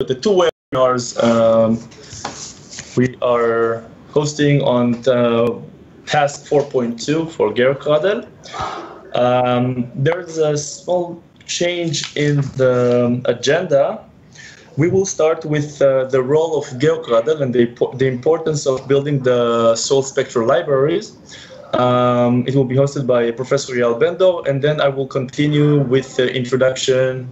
the two webinars we are hosting on the task 4.2 for GEO-CRADLE. There's a small change in the agenda. We will start with the role of GEO-CRADLE and the importance of building the soil spectral libraries. It will be hosted by Professor Eyal Bendor, and then I will continue with the introduction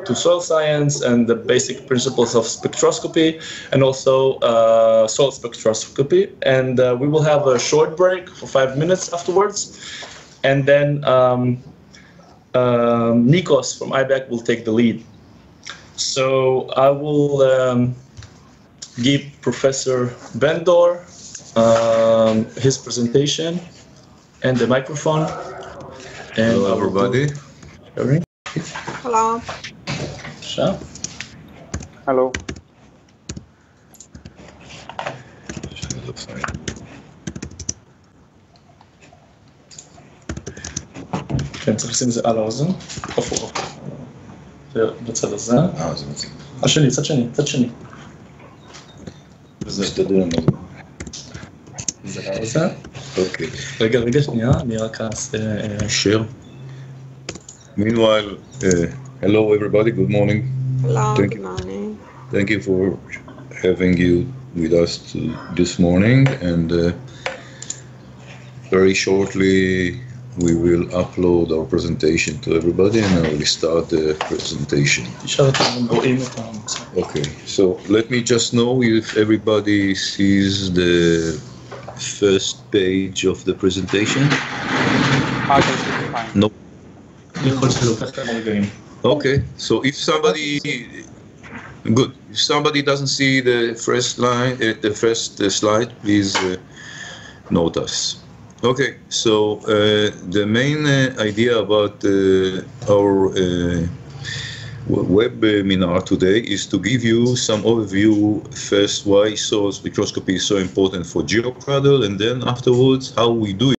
to soil science and the basic principles of spectroscopy, and also soil spectroscopy. And we will have a short break for 5 minutes afterwards, and then Nikos from IBAC will take the lead. So I will give Professor Bendor his presentation and the microphone. And hello, everybody. Hello. Hello. כן, צריך לשים את זה על האוזן. בצד הזה. השני, צד שני, צד שני. זה שתדעו לנו. זה על האוזן. אוקיי. רגע, שנייה, אני רק אעשה... Sure. Meanwhile, hello everybody, good morning. Hello, good morning. Thank you for having you with us this morning, and very shortly we will upload our presentation to everybody, and I will start the presentation. Okay, so let me just know if everybody sees the first page of the presentation. I can see it fine. No. Okay, so if somebody, good. If somebody doesn't see the first line, the first slide, please note us. Okay, so the main idea about our webinar today is to give you some overview first why soil spectroscopy is so important for GEO-CRADLE, and then afterwards how we do it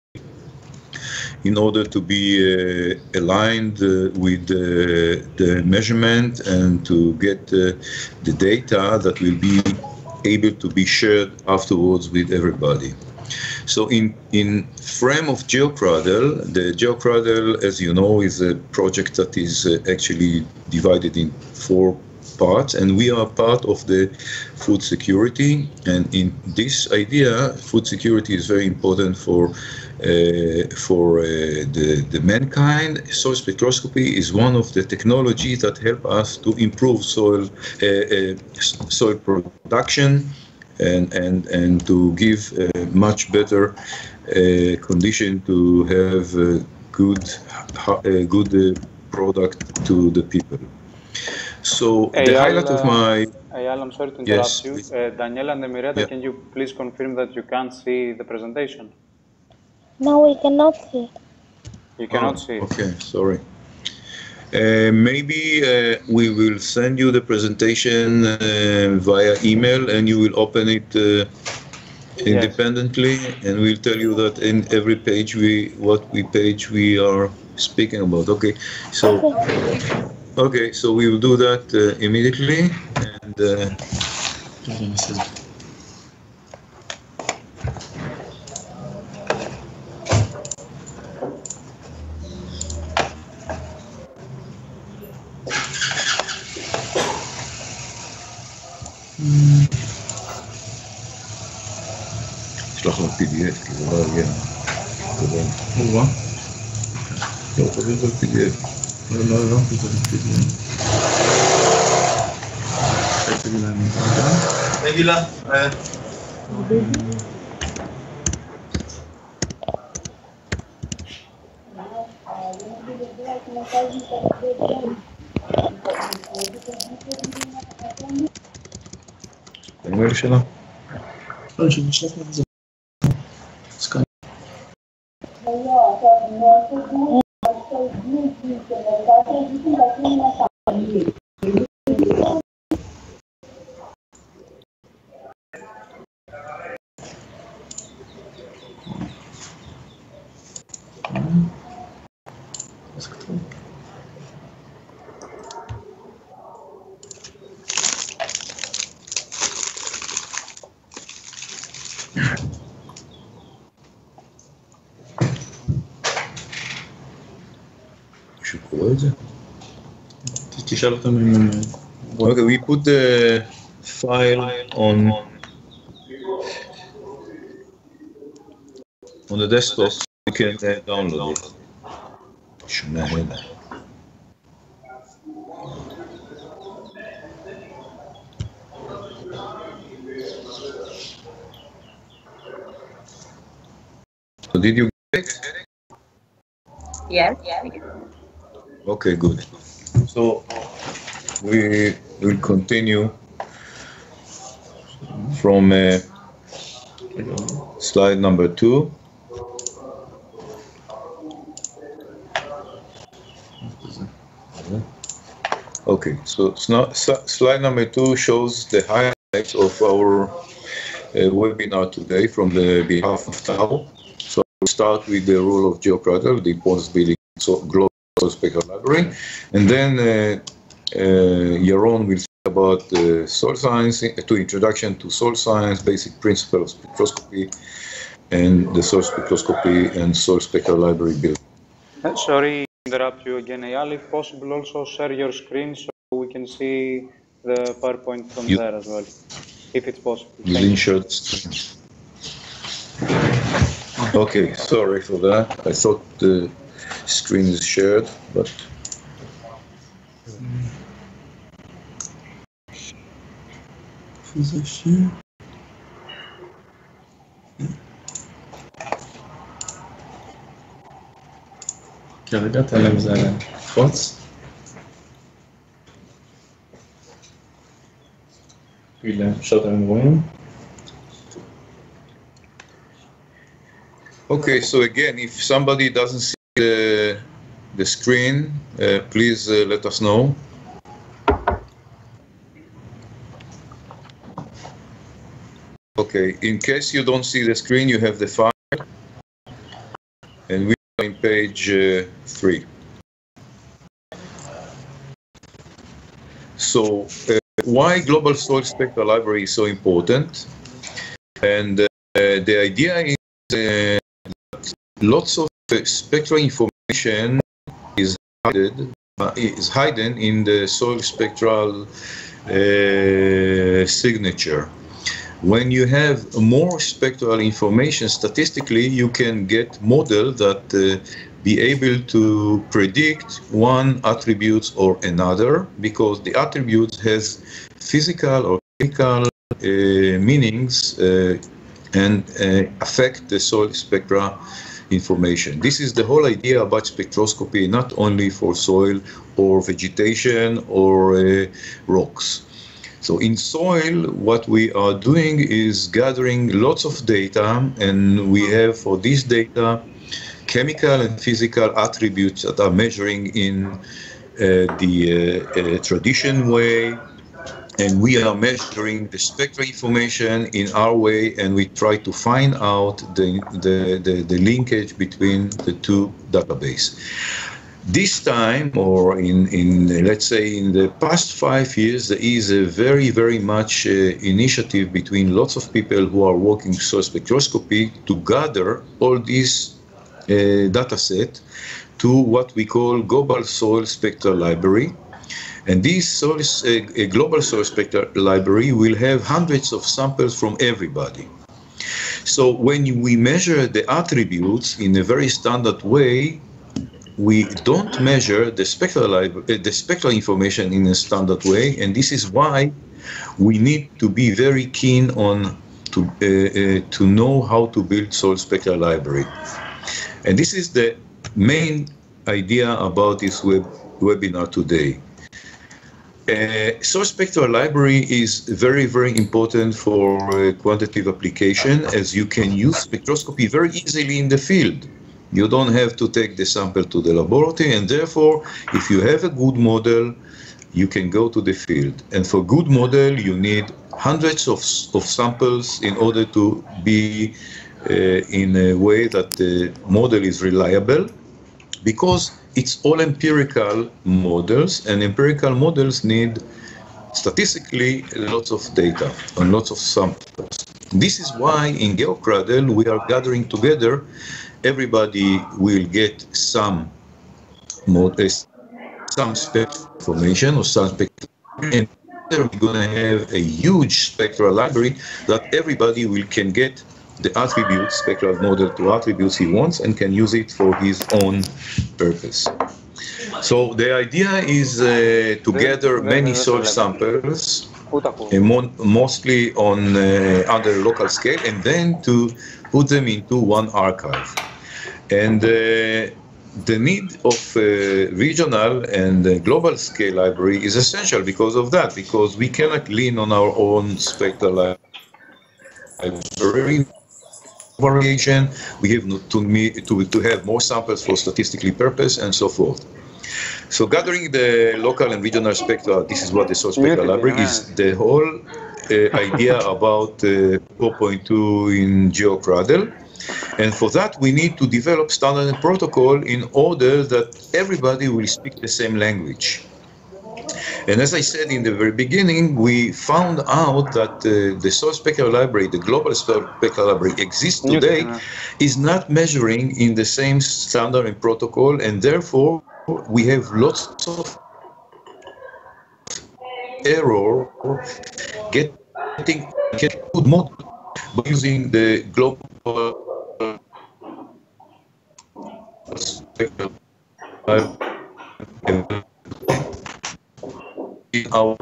in order to be aligned with the measurement and to get the data that will be able to be shared afterwards with everybody. So in frame of GEO-CRADLE, the GEO-CRADLE, as you know, is a project that is actually divided in 4 parts, and we are part of the food security. And in this idea, food security is very important for the mankind. Soil spectroscopy is one of the technologies that help us to improve soil production and to give a much better condition to have a good product to the people. So the highlight of my... Eyal, I'm sorry to interrupt you. Please. Daniela and Emireta, can you please confirm that you can't see the presentation? No, we cannot see. You cannot see it. Okay, sorry. Maybe we will send you the presentation via email, and you will open it independently, and we'll tell you that in every page what page we are speaking about. Okay, so we will do that immediately, and שלח לו PDF, כי זה לא יגיע. לא, תביא את ה-PDF. לא, זה PDF. נגילה. האימייל שלה? לא, שנשלח לך את זה. סקאי. Okay, we put the file on the desktop. You can download it. So did you get it? Yes. Okay, good. So we will continue from slide number 2. Okay, so slide number 2 shows the highlights of our webinar today from the behalf of Tao. So we'll start with the role of GEO-CRADLE, the importance of building global soil spectral library, and then Yaron will speak about soil science, to introduction to soil science, basic principles of spectroscopy, and the soil spectroscopy and soil spectral library building. Sorry to interrupt you again, Eyal. If possible, also share your screen so we can see the PowerPoint from there as well, if it's possible. You didn't share the screen. Okay, sorry for that. I thought the screen is shared, but כרגע תן להם זה לקפוץ. תגיד להם שאתם רואים. okay, so again, if somebody doesn't see the screen, please let us know. Okay, in case you don't see the screen, you have the file, and we are on page 3. So, why Global Soil Spectral Library is so important? And the idea is that lots of spectral information is hidden in the soil spectral signature. When you have more spectral information, statistically, you can get models that be able to predict one attribute or another, because the attribute has physical or chemical meanings and affect the soil spectra information. This is the whole idea about spectroscopy, not only for soil or vegetation or rocks. So in soil, what we are doing is gathering lots of data, and we have for this data chemical and physical attributes that are measuring in the tradition way, and we are measuring the spectral information in our way, and we try to find out the linkage between the two databases. This time, or in let's say in the past 5 years, there is a very much initiative between lots of people who are working soil spectroscopy to gather all these data set to what we call Global Soil Spectral Library. And this Global Soil Spectral Library will have hundreds of samples from everybody. So when we measure the attributes in a very standard way, we don't measure the spectral information in a standard way, and this is why we need to be very keen on to know how to build soil spectral library. And this is the main idea about this webinar today. Soil spectral library is very important for quantitative application, as you can use spectroscopy very easily in the field. You don't have to take the sample to the laboratory, and therefore, if you have a good model, you can go to the field. And for good model, you need hundreds of samples in order to be in a way that the model is reliable, because it's all empirical models, and empirical models need statistically lots of data and lots of samples. This is why in GEO-CRADLE we are gathering together. Everybody will get some spectral information or some spectral, and we're going to have a huge spectral library that everybody can get the attributes, spectral model to attributes he wants, and can use it for his own purpose. So the idea is to gather many soil samples, mostly on under local scale, and then to put them into one archive. And the need of regional and global scale library is essential because of that, because we cannot lean on our own spectral library variation. We have to have more samples for statistical purpose and so forth. So gathering the local and regional spectra, this is what the source spectral library is, the whole idea about 4.2 in GEO-CRADLE. And for that, we need to develop standard and protocol in order that everybody will speak the same language. And as I said in the very beginning, we found out that the source spectral library, the global spectral library exists today, is not measuring in the same standard and protocol, and therefore we have lots of error getting good model by using the global spectral library. In our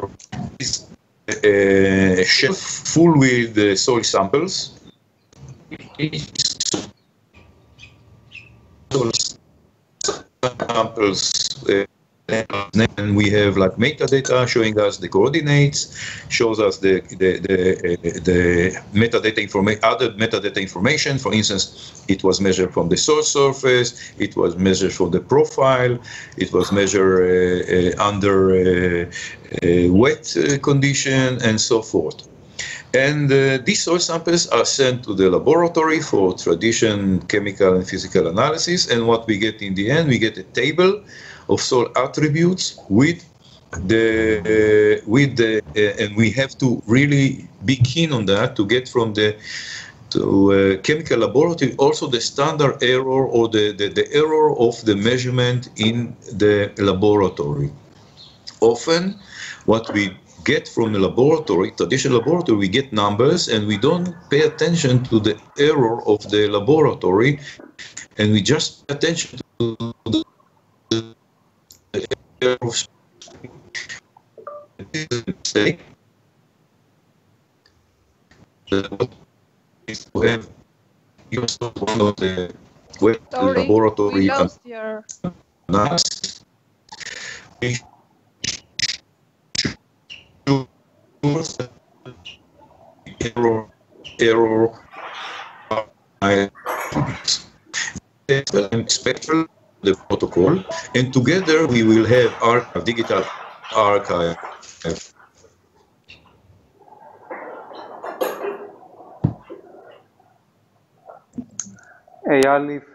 shelf full with soil samples. Soil samples, and we have like metadata showing us the coordinates, shows us the metadata information, other metadata information. For instance, it was measured from the source surface, it was measured from the profile, it was measured under wet condition, and so forth. And these soil samples are sent to the laboratory for traditional chemical and physical analysis. And what we get in the end, we get a table of soil attributes with and we have to really be keen on that to get from the chemical laboratory also the standard error or the error of the measurement in the laboratory. Often, what we get from the laboratory, traditional laboratory, we get numbers and we don't pay attention to the error of the laboratory, and we just pay attention to the error of mistake. To have used one of the laboratory we lost your... analysis. Error spectral the protocol, and together we will have archive, digital archive. Eyal, if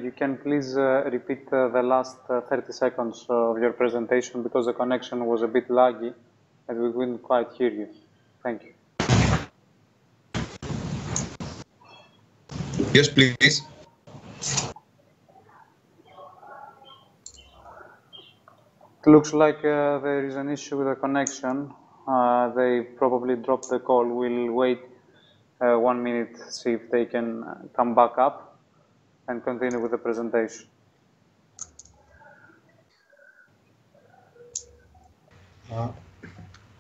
you can please repeat the last 30 seconds of your presentation, because the connection was a bit laggy and we couldn't quite hear you. Thank you. Yes, please. It looks like there is an issue with the connection. They probably dropped the call. We'll wait 1 minute, see if they can come back up and continue with the presentation.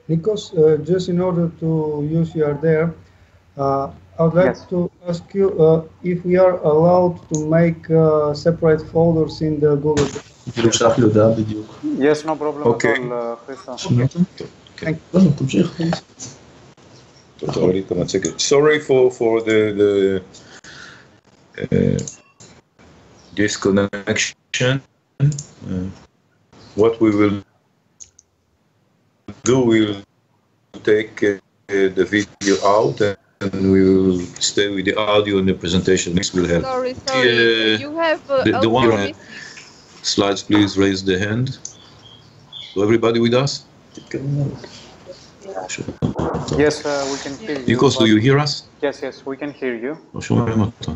Nikos, just in order to use you are there, I would like to ask you if we are allowed to make separate folders in the Google. Yes, no problem at all, Christo. Sorry for the disconnection. What we will do, we'll take the video out and we will stay with the audio and the presentation. Next we'll have. Sorry. You have the one slides. Please raise the hand. So everybody with us? Yes, we can hear you. Nikos, do you hear us? Yes, yes, we can hear you. לא שומעים אותו.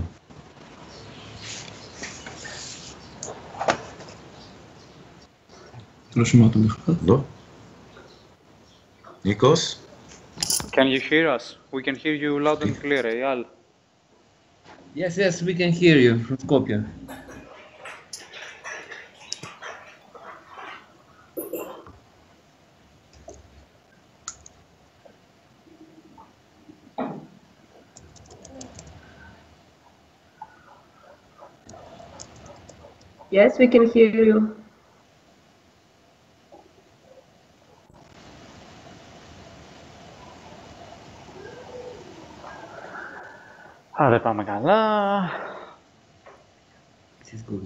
לא שומע אותו בכלל. לא. ניקוס? Can you hear us? We can hear you loud and clear, Eyal. Yes, yes, we can hear you from Skopje. Yes, we can hear you. Άρα πάμε καλά. This is good.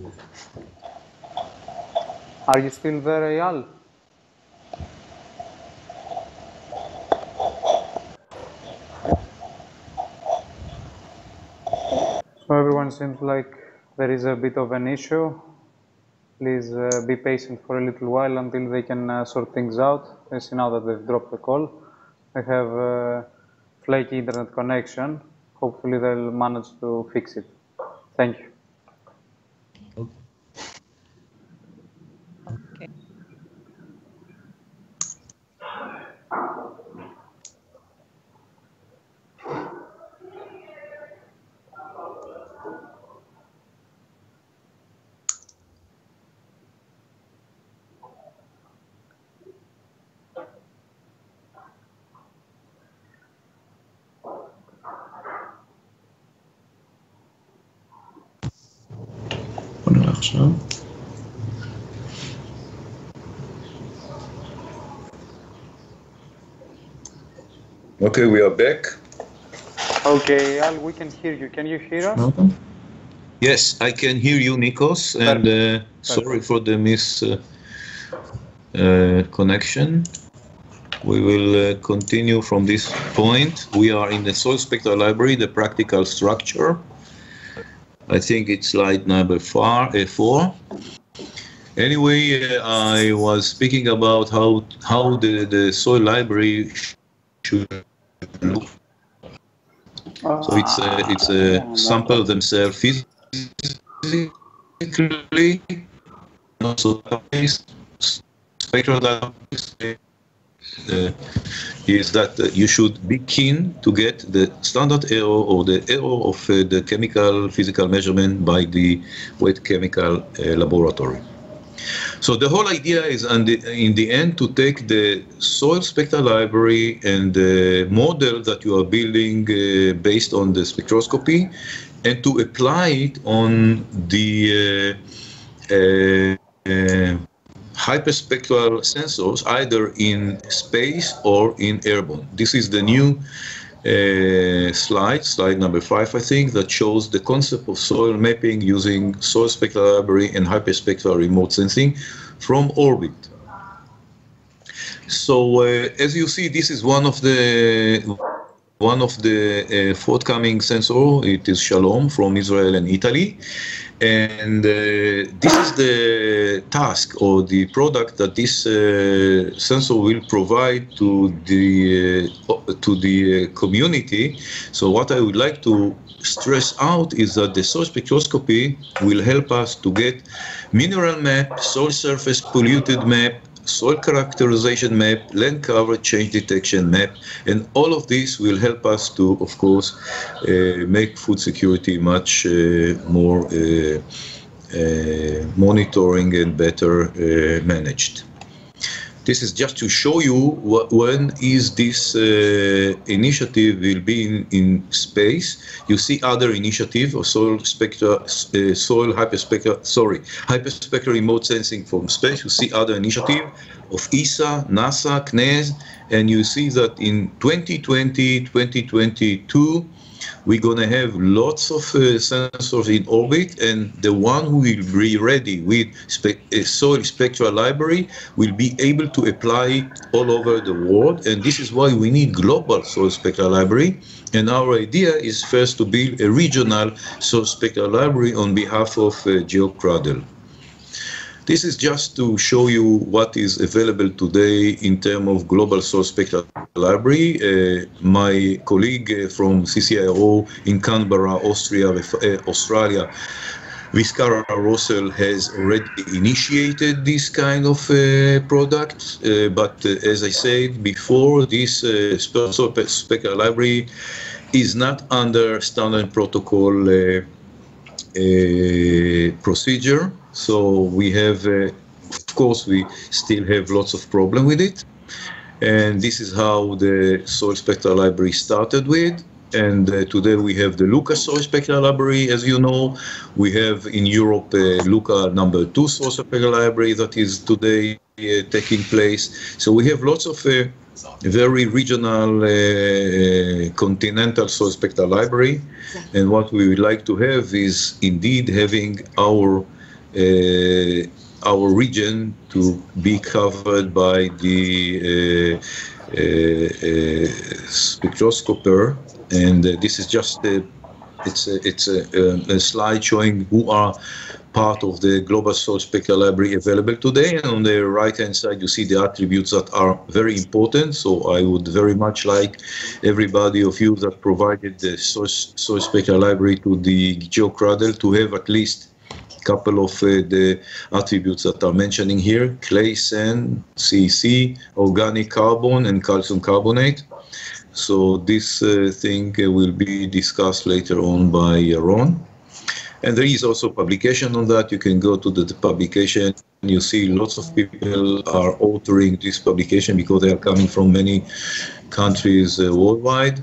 Are you still there, Eyal? So everyone seems like there is a bit of an issue. Please be patient for a little while until they can sort things out. I see now that they've dropped the call. They have flaky internet connection. Hopefully they'll manage to fix it. Thank you. Okay. בוא נראה עכשיו. Okay, we are back. Okay, Eyal, we can hear you. Can you hear us? Yes, I can hear you, Nikos, and sorry for the connection. We will continue from this point. We are in the soil spectral library, the practical structure. I think it's slide number 4. Anyway, I was speaking about how the soil library should look. So it's a sample themselves physically, also spectral is that you should be keen to get the standard error or the error of the chemical physical measurement by the wet chemical laboratory. So the whole idea is in the end to take the soil spectral library and the model that you are building based on the spectroscopy and to apply it on the hyperspectral sensors either in space or in airborne. This is the new slide number 5, I think, that shows the concept of soil mapping using soil spectral library and hyperspectral remote sensing from orbit. So as you see, this is one of the forthcoming sensor. It is Shalom from Israel and Italy. And this is the task or the product that this sensor will provide to the community. So what I would like to stress out is that the soil spectroscopy will help us to get mineral map, soil surface polluted map, soil characterization map, land cover change detection map, and all of this will help us to, of course, make food security much more monitoring and better managed. This is just to show you when is this initiative will be in space. You see other initiative of hyperspectral remote sensing from space. You see other initiative of ESA, NASA, CNES, and you see that in 2020, 2022, we're going to have lots of sensors in orbit, and the one who will be ready with soil spectral library will be able to apply it all over the world. And this is why we need global soil spectral library. And our idea is first to build a regional soil spectral library on behalf of GEO-CRADLE. This is just to show you what is available today in terms of global soil spectral library. My colleague from CCIRO in Canberra, Australia, Viscara Russell, has already initiated this kind of product, but as I said before, this soil spectral library is not under standard protocol procedure. So we have, of course, we still have lots of problem with it. And this is how the soil spectral library started with. And today we have the Luca soil spectral library, as you know. We have in Europe Luca #2 soil spectral library that is today taking place. So we have lots of very regional continental soil spectral library. And what we would like to have is indeed having our region to be covered by the spectroscoper. And this is just it's a slide showing who are part of the global soil spectral library available today. And on the right-hand side, you see the attributes that are very important. So I would very much like everybody of you that provided the soil spectral library to the GEO-CRADLE to have at least a couple of the attributes that are mentioning here: clay, sand, CEC, organic carbon, and calcium carbonate. So this thing will be discussed later on by Ron. And there is also publication on that. You can go to the publication. You see lots of people are authoring this publication because they are coming from many countries worldwide.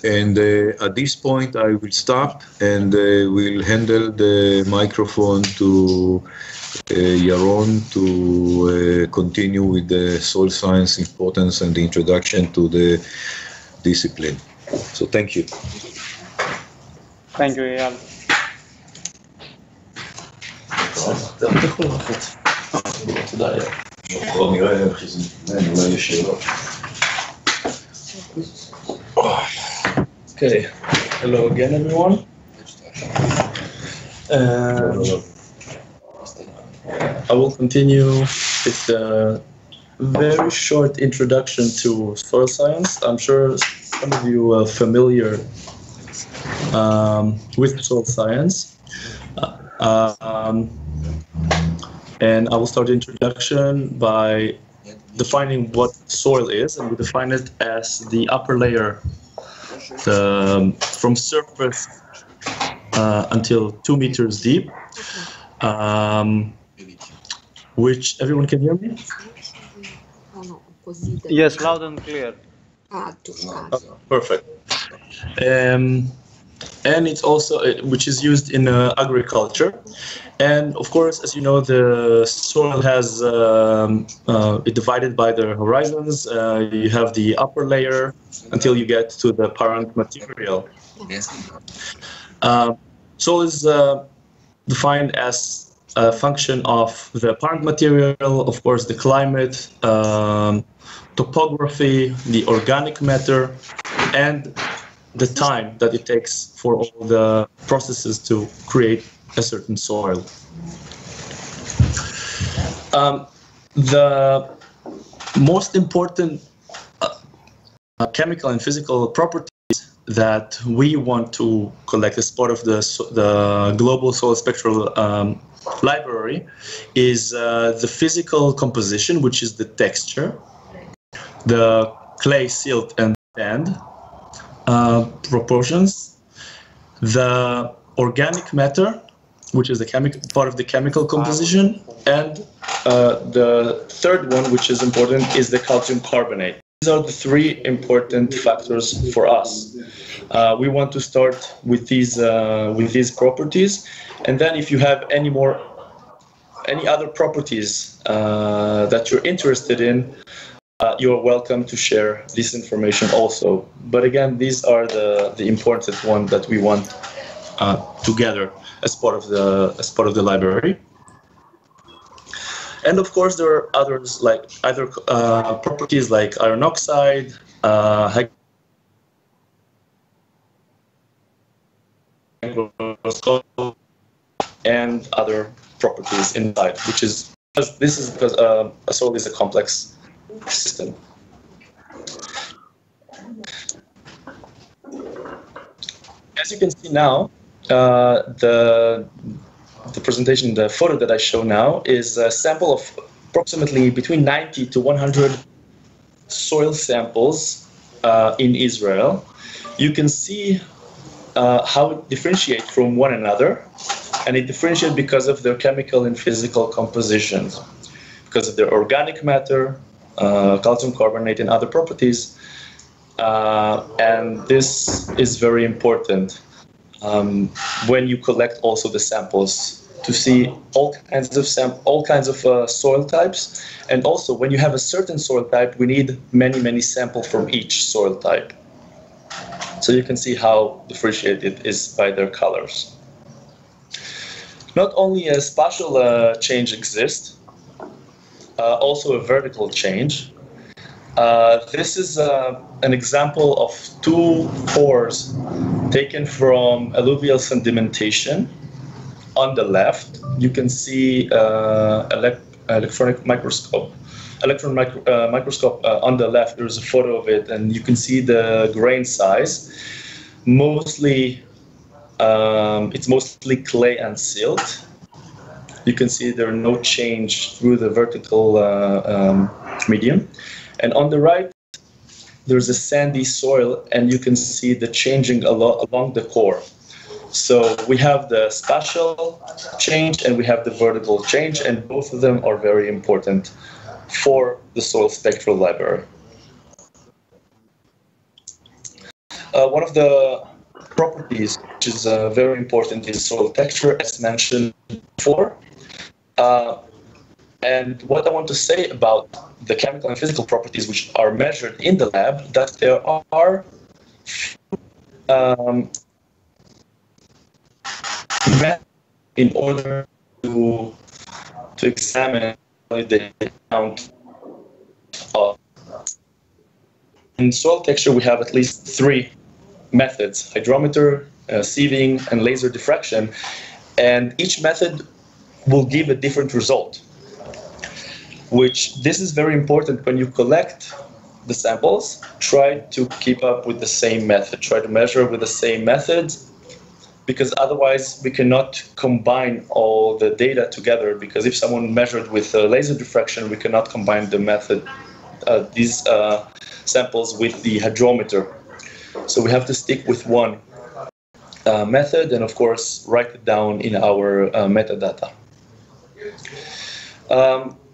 And at this point, I will stop and will handle the microphone to Yaron to continue with the soil science importance and the introduction to the discipline. So thank you. Thank you, Eyal. Okay, hello again, everyone. I will continue with a very short introduction to soil science. I'm sure some of you are familiar with soil science. And I will start the introduction by defining what soil is, and we define it as the upper layer from surface until 2 meters deep, which everyone can hear me? Yes, loud and clear. Perfect. And it's also, which is used in agriculture. And of course, as you know, the soil has it divided by the horizons. You have the upper layer until you get to the parent material. Soil is defined as a function of the parent material, of course, the climate, topography, the organic matter, and the time that it takes for all the processes to create a certain soil. The most important chemical and physical properties that we want to collect as part of the global soil spectral library is the physical composition, which is the texture, the clay, silt, and sand proportions, the organic matter, which is the part of the chemical composition, and the third one, which is important, is the calcium carbonate. These are the three important factors for us. We want to start with these properties, and then if you have any other properties that you're interested in, you're welcome to share this information also. But again, these are the important ones that we want together as part of the library. And of course, there are others like other properties like iron oxide, and other properties inside, which is because a soil is a complex system. As you can see now, the presentation, the photo that I show now, is a sample of approximately between 90 to 100 soil samples in Israel. You can see how it differentiates from one another, and it differentiates because of their chemical and physical compositions, because of their organic matter, calcium carbonate, and other properties. And this is very important when you collect also the samples, to see all kinds of soil types. And also, when you have a certain soil type, we need many samples from each soil type. So you can see how differentiated it is by their colors. Not only a spatial change exists, also a vertical change. This is an example of two cores taken from alluvial sedimentation. On the left, you can see electron microscope. On the left, there's a photo of it, and you can see the grain size. It's mostly clay and silt. You can see there are no change through the vertical medium. And on the right, there's a sandy soil, and you can see the changing along the core. So we have the spatial change and we have the vertical change, and both of them are very important for the soil spectral library. One of the properties which is very important is soil texture, as mentioned before. And what I want to say about the chemical and physical properties which are measured in the lab, that there are in order to examine the amount of. In soil texture, we have at least 3 methods: hydrometer, sieving, and laser diffraction. And each method will give a different result, which this is very important when you collect the samples. Try to keep up with the same method, try to measure with the same methods, because otherwise we cannot combine all the data together, because if someone measured with laser diffraction, we cannot combine the method, these samples with the hydrometer. So we have to stick with one method, and of course write it down in our metadata.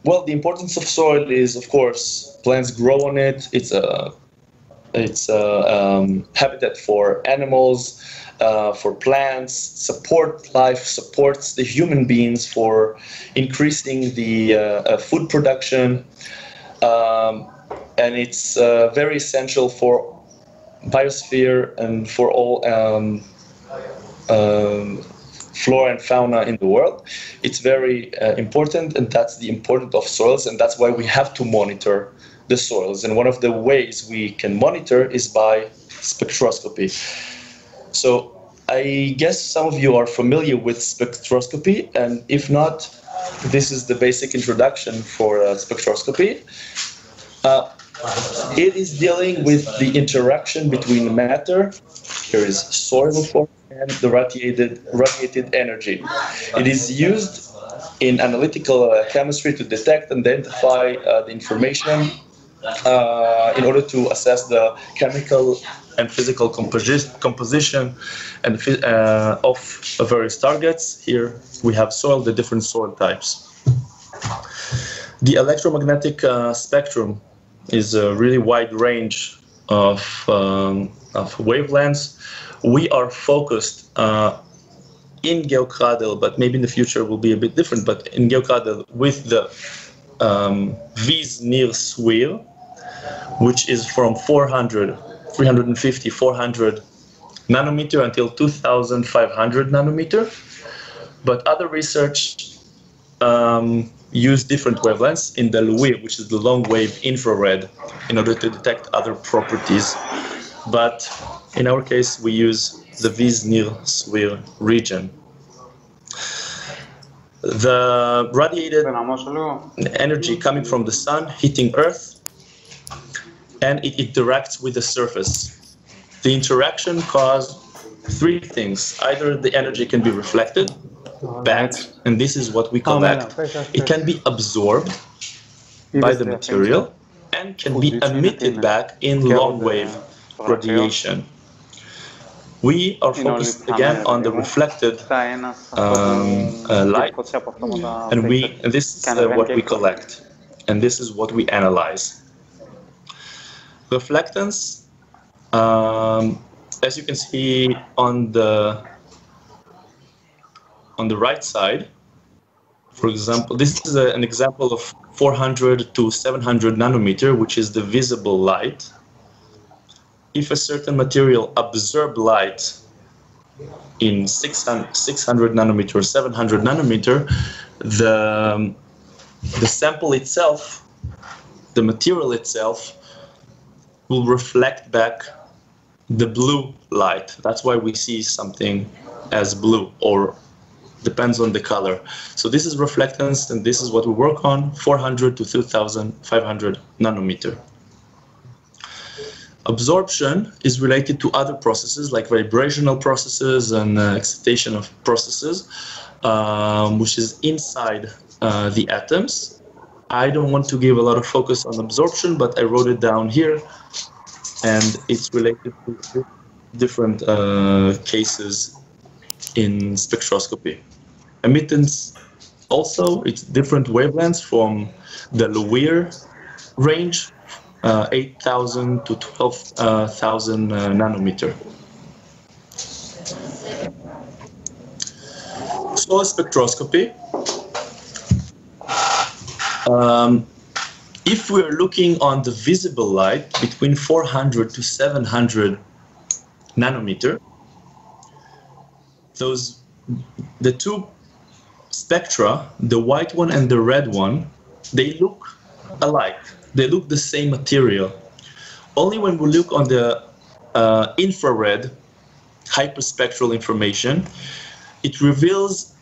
Well, the importance of soil is, of course, plants grow on it. It's a habitat for animals, for plants, support life, supports the human beings for increasing the food production, and it's very essential for biosphere and for all flora and fauna in the world. It's very important, and that's the importance of soils, and that's why we have to monitor the soils. And one of the ways we can monitor is by spectroscopy. So I guess some of you are familiar with spectroscopy, and if not, this is the basic introduction for spectroscopy. It is dealing with the interaction between matter, here is soil of course, and the radiated energy. It is used in analytical chemistry to detect and identify the information in order to assess the chemical and physical composition and of various targets. Here we have soil, the different soil types. The electromagnetic spectrum is a really wide range of wavelengths. We are focused in GEO-CRADLE, but maybe in the future will be a bit different, but in GEO-CRADLE with the Viz-Nir SWIR, which is from 350, 400 nanometer until 2500 nanometer. But other research use different wavelengths in the LUIR, which is the long wave infrared, in order to detect other properties. But in our case, we use the Viz-Nir SWIR region. The radiated energy coming from the sun hitting Earth, and it interacts with the surface. The interaction causes three things. Either the energy can be reflected back, and this is what we collect. It can be absorbed by the material and can be emitted back in long wave radiation. We are focused again on the reflected light, and this is what we collect, and this is what we analyze. Reflectance, as you can see on the right side, for example, this is an example of 400 to 700 nanometer, which is the visible light. If a certain material absorbs light in 600 nanometer, 700 nanometer, the sample itself, the material itself, will reflect back the blue light. That's why we see something as blue, or depends on the color. So this is reflectance, and this is what we work on, 400 to 2500 nanometer. Absorption is related to other processes like vibrational processes and excitation of processes, which is inside the atoms. I don't want to give a lot of focus on absorption, but I wrote it down here, and it's related to different cases in spectroscopy. Emittance also, it's different wavelengths from the lower range, 8,000 to 12,000 nanometer. Soil spectroscopy. If we're looking on the visible light between 400 to 700 nanometer, the two spectra, the white one and the red one, they look alike. They look the same material. Only when we look on the infrared hyperspectral information, it reveals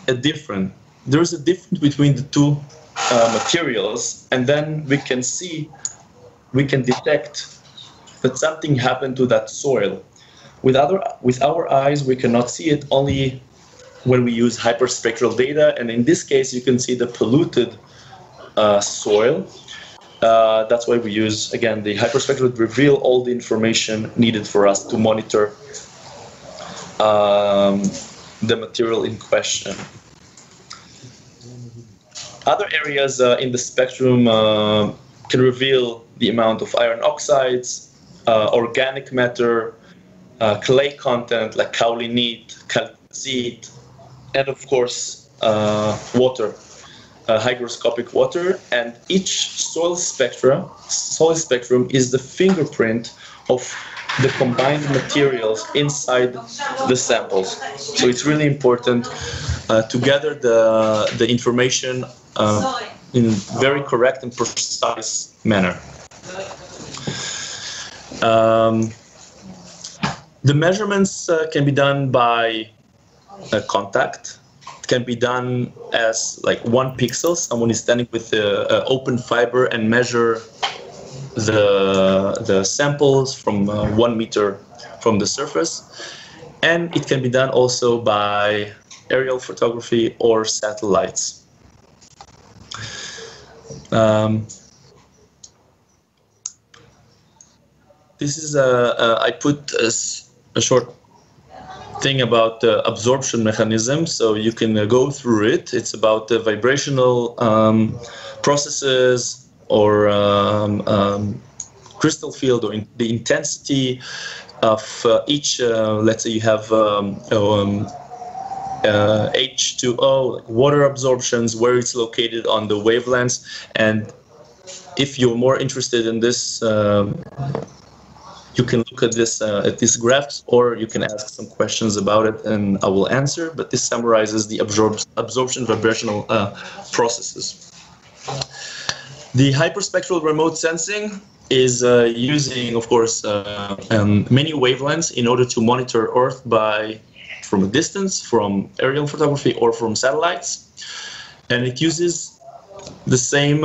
there's a difference between the two materials, and then we can detect that something happened to that soil. With our eyes, we cannot see it, only when we use hyperspectral data, and in this case, you can see the polluted soil. That's why we use, again, the hyperspectral to reveal all the information needed for us to monitor the material in question. Other areas in the spectrum can reveal the amount of iron oxides, organic matter, clay content like kaolinite, calcite, and of course water. Hygroscopic water, and each soil spectrum is the fingerprint of the combined materials inside the samples. So it's really important to gather the information in very correct and precise manner. The measurements can be done by contact. Can be done as like 1 pixel. Someone is standing with an open fiber and measure the samples from 1 meter from the surface. And it can be done also by aerial photography or satellites. This is I put a short thing about the absorption mechanism, so you can go through it. It's about the vibrational processes, or crystal field, or the intensity of each. Let's say you have H2O, water absorptions, where it's located on the wavelengths, and if you're more interested in this, you can look at these graphs, or you can ask some questions about it, and I will answer. But this summarizes the absorption vibrational processes. The hyperspectral remote sensing is using, of course, many wavelengths in order to monitor Earth from a distance, from aerial photography or from satellites. and it uses the same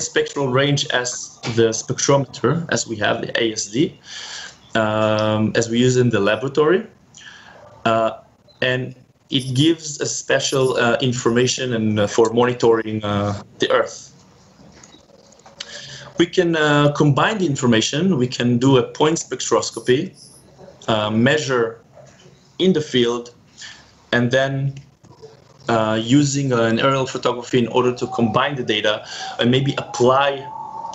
spectral range as the spectrometer, as we have the ASD, as we use in the laboratory, and it gives a special information and for monitoring the Earth. We can combine the information. We can do a point spectroscopy, measure in the field, and then using an aerial photography in order to combine the data and maybe apply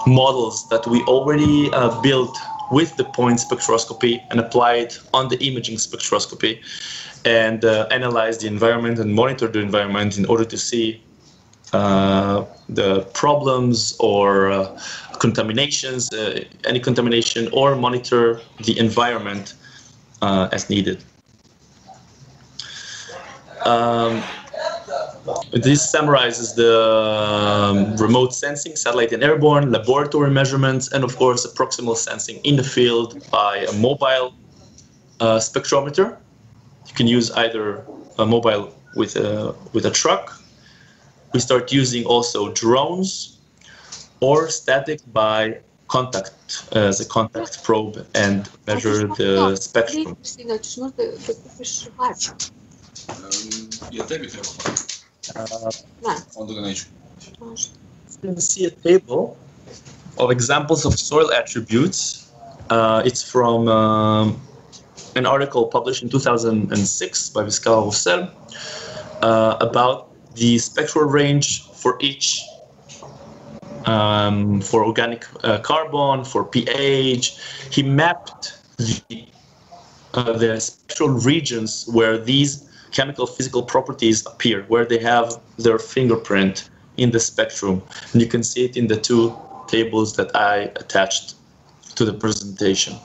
models that we already built with the point spectroscopy and apply it on the imaging spectroscopy and analyze the environment and monitor the environment in order to see the problems or contaminations, any contamination, or monitor the environment as needed. This summarizes the remote sensing, satellite and airborne, laboratory measurements, and of course, the proximal sensing in the field by a mobile spectrometer. You can use either a mobile with a truck. We start using also drones or static by contact as a contact probe and measure the spectrum. You can see a table of examples of soil attributes. It's from an article published in 2006 by Viscal Roussel about the spectral range for each, for organic carbon, for pH. He mapped the spectral regions where these chemical physical properties appear, where they have their fingerprint in the spectrum. And you can see it in the two tables that I attached to the presentation.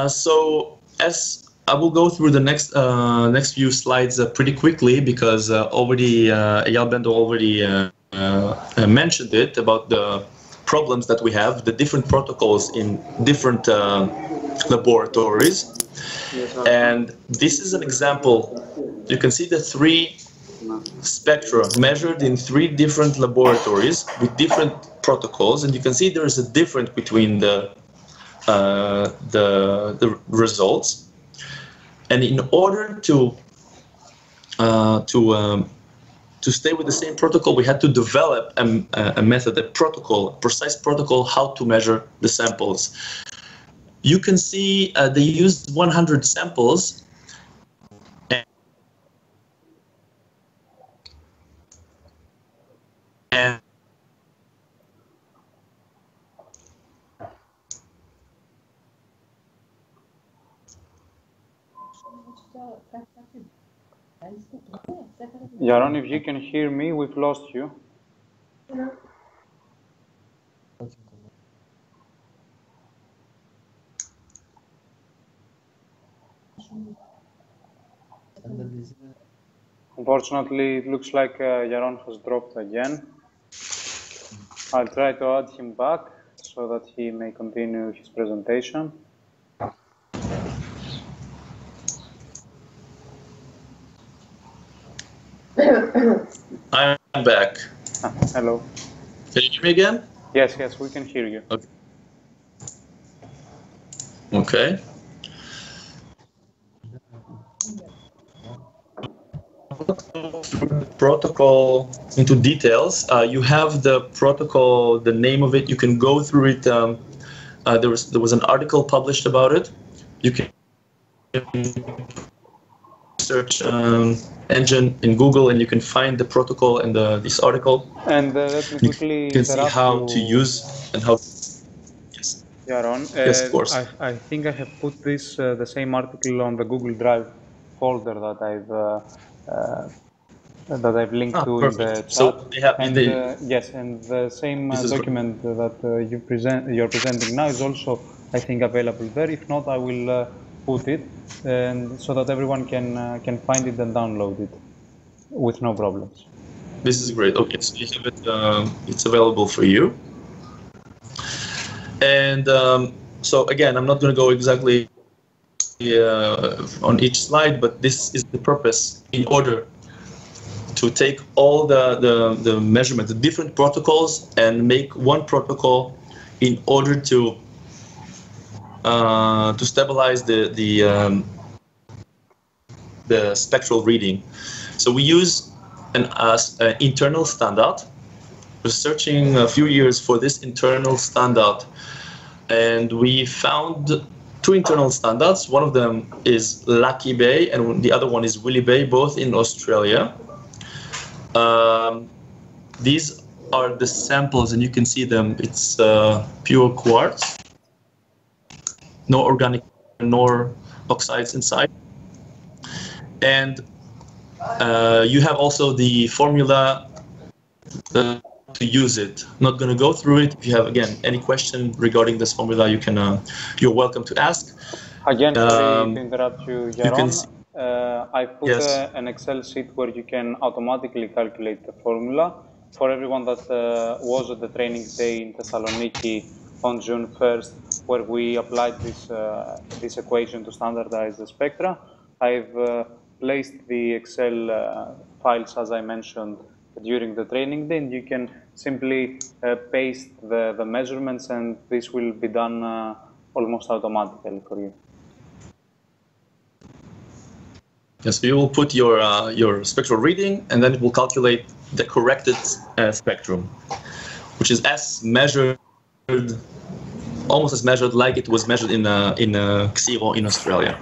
So as I will go through the next few slides pretty quickly, because already Eyal Bendo already mentioned it about the problems that we have, the different protocols in different laboratories. And this is an example. You can see the three spectra measured in three different laboratories with different protocols, and you can see there is a difference between the results. And in order to stay with the same protocol, we had to develop a method, a protocol, a precise protocol, how to measure the samples. You can see they used 100 samples. And Yaron, if you can hear me, we've lost you. Unfortunately, it looks like Yaron has dropped again. I'll try to add him back so that he may continue his presentation. I'm back. Hello. Can you hear me again? Yes, yes, we can hear you. Okay. Okay. Protocol into details. You have the protocol, the name of it. You can go through it. There was an article published about it. You can search engine in Google, and you can find the protocol and this article. And let me quickly you can see how to use and how. Yes. Yaron, yes, of course. I think I have put this the same article on the Google Drive folder that I've linked to perfect. in the chat. So they have, and yes, and the same document that you're presenting now is also, I think, available there. If not, I will put it, and so that everyone can find it and download it with no problems. This is great. Okay, so you have it. It's available for you. And so again, I'm not going to go exactly on each slide, but this is the purpose in order to take all the measurements, the different protocols, and make one protocol in order to stabilize the spectral reading. So we use an internal standard. We're searching a few years for this internal standard, and we found two internal standards. One of them is Lucky Bay, and the other one is Willy Bay, both in Australia. These are the samples, and you can see them. It's pure quartz, no organic nor oxides inside. And you have also the formula to use it. Not going to go through it. If you have, again, any question regarding this formula, you can you're welcome to ask. Again, sorry to interrupt you, Yaron. I put yes. An Excel sheet where you can automatically calculate the formula. For everyone that was at the training day in Thessaloniki on June 1st, where we applied this equation to standardize the spectra, I've placed the Excel files, as I mentioned, during the training day, and you can simply paste the measurements, and this will be done almost automatically for you. Yes, so you will put your spectral reading, and then it will calculate the corrected spectrum, which is as measured, almost as measured like it was measured in GEO in Australia.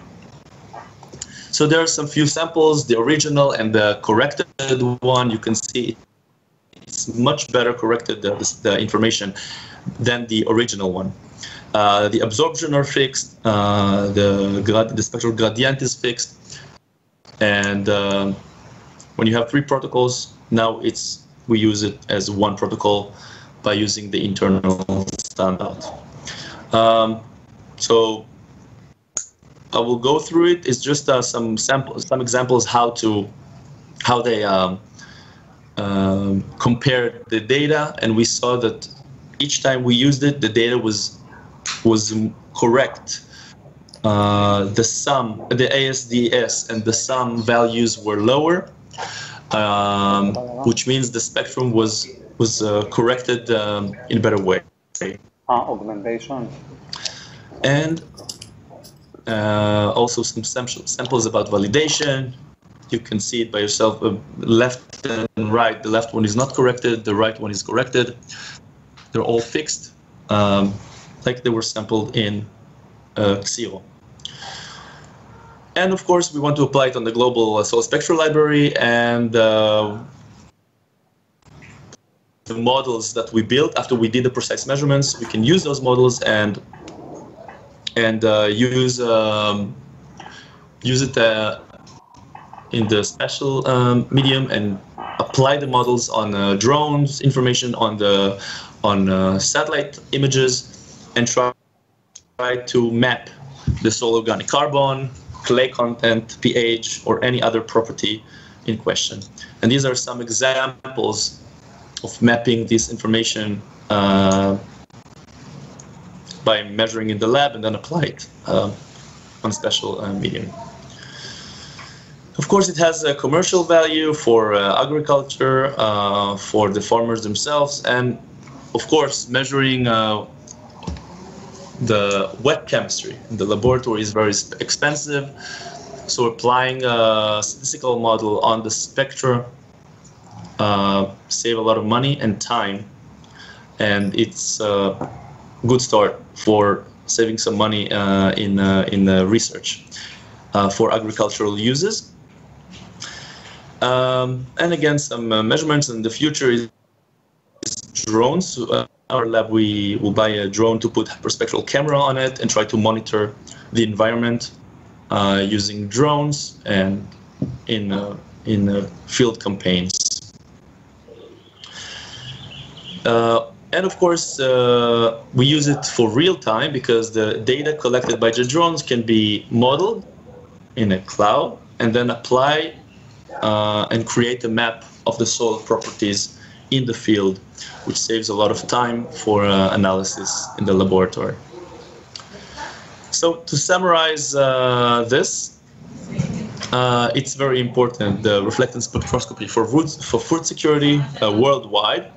So there are some few samples, the original and the corrected one. You can see it's much better corrected, the information, than the original one. The absorption are fixed, the spectral gradient is fixed, and when you have three protocols, now we use it as one protocol by using the internal standard. So I will go through it. It's just some examples how they compared the data, and we saw that each time we used it, the data was correct. The sum, the ASDS and the sum values were lower, which means the spectrum was corrected in a better way. Augmentation. And also some samples about validation. You can see it by yourself, left and right. The left one is not corrected, the right one is corrected. They're all fixed, like they were sampled in GEO. And of course, we want to apply it on the global solar spectral library, and the models that we built after we did the precise measurements, we can use those models and use it in the special medium and apply the models on drones, information on satellite images, and try to map the soil organic carbon, clay content, pH, or any other property in question. And these are some examples of mapping this information by measuring in the lab and then apply it on special medium. Of course, it has a commercial value for agriculture, for the farmers themselves, and of course, measuring the wet chemistry in the laboratory is very expensive. So applying a statistical model on the spectra save a lot of money and time, and it's a good start for saving some money in research for agricultural uses. And again, some measurements in the future is drones. Our lab, we will buy a drone to put hyperspectral camera on it and try to monitor the environment using drones and in field campaigns. And of course, we use it for real time because the data collected by the drones can be modeled in a cloud and then apply and create a map of the soil properties in the field, which saves a lot of time for analysis in the laboratory. So to summarize this, it's very important, the reflectance spectroscopy for food security worldwide,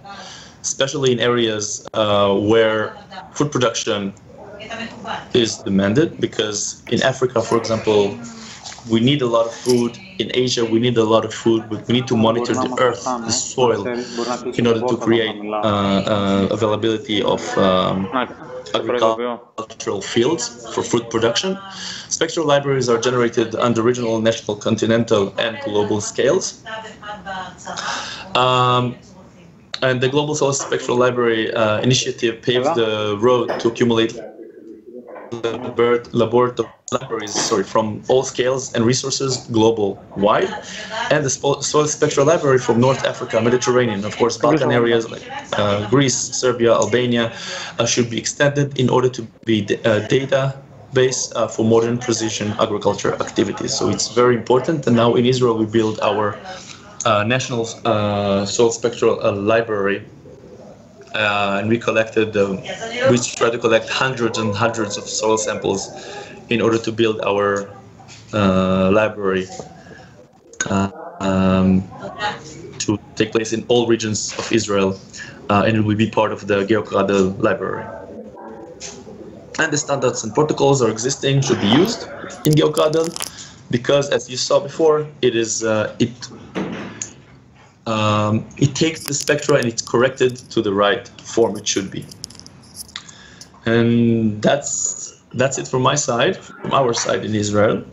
especially in areas where food production is demanded, because in Africa, for example, we need a lot of food. In Asia, we need a lot of food, but we need to monitor the earth, the soil, in order to create availability of agricultural fields for food production. Spectral libraries are generated under regional, national, continental, and global scales. And the Global Solar Spectral Library initiative paved the road to accumulate laboratory libraries from all scales and resources global-wide, and the Soil Spectral Library from North Africa, Mediterranean, of course, Balkan areas like Greece, Serbia, Albania should be extended in order to be database for modern precision agriculture activities. So it's very important, and now in Israel we build our national soil spectral library. And we collected, we tried to collect hundreds and hundreds of soil samples in order to build our library to take place in all regions of Israel, and it will be part of the GEO-CRADLE library. And the standards and protocols are existing, should be used in GEO-CRADLE, because as you saw before, it is it takes the spectra and it's corrected to the right form it should be. And that's it from my side, from our side in Israel.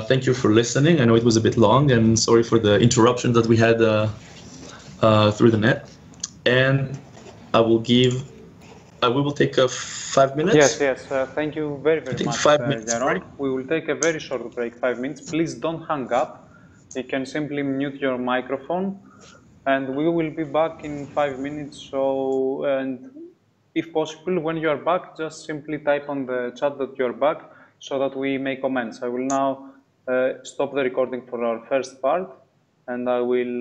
Thank you for listening. I know it was a bit long, and sorry for the interruption that we had through the net. And we will take 5 minutes. Yes. Thank you very much, 5 minutes. Yaron. We will take a very short break, 5 minutes. Please don't hang up. You can simply mute your microphone, and we will be back in 5 minutes. So, and if possible, when you are back, just simply type on the chat that you are back so that we may comments. I will now stop the recording for our first part, and I will